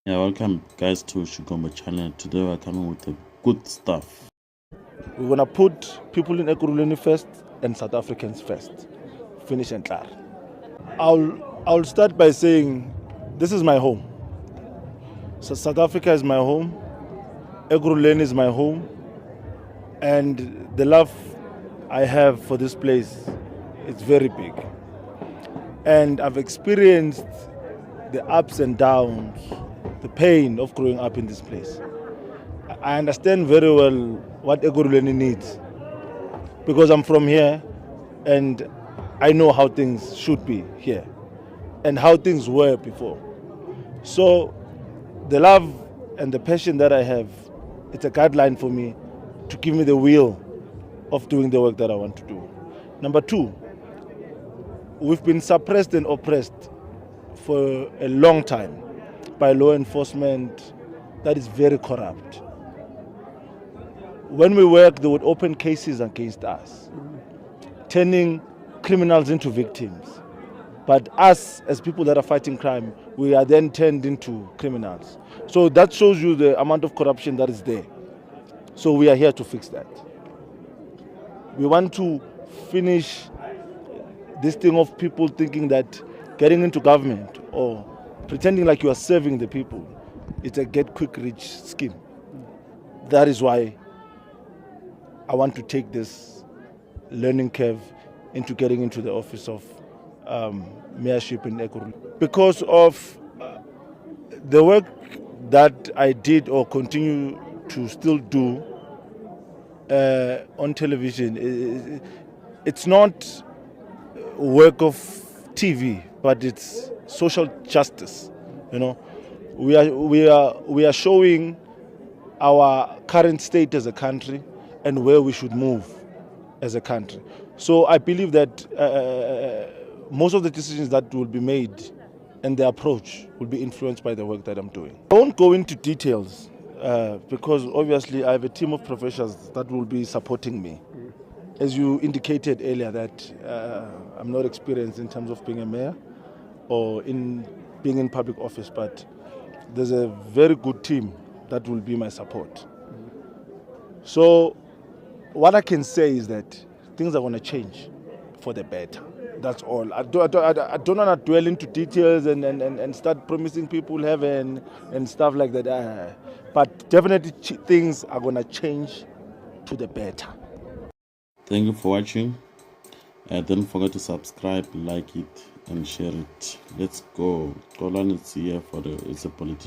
Yeah, welcome guys to Shugombo channel. Today we're coming with the good stuff. We're gonna put people in ekurhuleni first and South Africans first. Finish and clear. I'll start by saying this is my home. So South Africa is my home, ekurhuleni is my home, and the love I have for this place is very big. And I've experienced the ups and downs, the pain of growing up in this place. I understand very well what ekurhuleni needs because I'm from here and I know how things should be here and how things were before. So the love and the passion that I have, it's a guideline for me to give me the will of doing the work that I want to do. Number two, we've been suppressed and oppressed for a long time by law enforcement that is very corrupt. When we work, they would open cases against us, turning criminals into victims. But us, as people that are fighting crime, we are then turned into criminals. So that shows you the amount of corruption that is there. So we are here to fix that. We want to finish this thing of people thinking that getting into government or pretending like you are serving the people, it's a get quick rich scheme. That is why I want to take this learning curve into getting into the office of mayorship in Ekurhuleni. Because of the work that I did or continue to still do on television, it's not work of TV, but it's social justice. You know, we are showing our current state as a country and where we should move as a country. So I believe that most of the decisions that will be made and the approach will be influenced by the work that I'm doing. I won't go into details because obviously I have a team of professionals that will be supporting me. As you indicated earlier that I'm not experienced in terms of being a mayor or in being in public office, but there's a very good team that will be my support. So what I can say is that things are going to change for the better. That's all. I don't want to dwell into details and start promising people heaven and stuff like that. But definitely things are going to change to the better. Thank you for watching. Don't forget to subscribe, like it, and share it. Let's go. Xolani is here it's a politician.